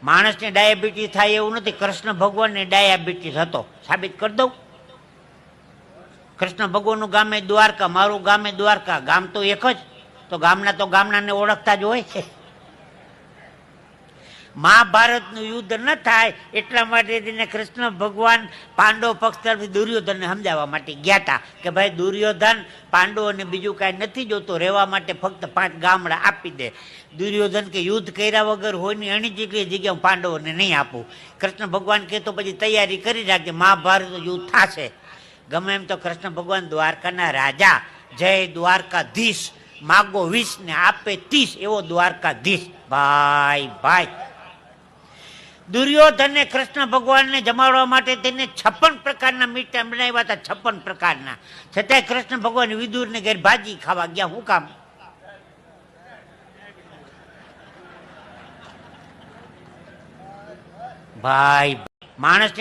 માણસને ડાયાબિટીસ થાય એવું નથી, કૃષ્ણ ભગવાનને ડાયાબિટીસ હતો. સાબિત કરી દઉં. કૃષ્ણ ભગવાનનું ગામે દ્વારકા, મારું ગામે દ્વારકા, ગામ તો એક જ, તો ગામનાને ઓળખતા જ હોય છે. મહાભારતનું યુદ્ધ ન થાય એટલા માટે તેને કૃષ્ણ ભગવાન પાંડવ પક્ષ તરફથી દુર્યોધનને સમજાવવા માટે ગયા હતા કે ભાઈ દુર્યોધન પાંડવોને બીજું કાંઈ નથી જોતું, રહેવા માટે ફક્ત 5 ગામડા આપી દે. દુર્યોધન કે યુદ્ધ કર્યા વગર હોય ને એની જેટલી જગ્યા હું પાંડવોને નહીં આપું. કૃષ્ણ ભગવાન કે તો પછી તૈયારી કરી રાખજે, મહાભારત યુદ્ધ થશે. ગમે એમ તો કૃષ્ણ ભગવાન દ્વારકાના રાજા, જય દ્વારકાધીશ, માગો 20 ને આપે 30 એવો દ્વારકાધીશ. ભાઈ દુર્યોધને કૃષ્ણ ભગવાનને જમાડવા માટે તેને 56 પ્રકારના મીઠા બનાવ્યા હતા, 56 પ્રકારના. છતાંય કૃષ્ણ ભગવાન વિદુરને ઘેર ભાજી ખાવા ગયા. શું કામ? ભાઈ માણસને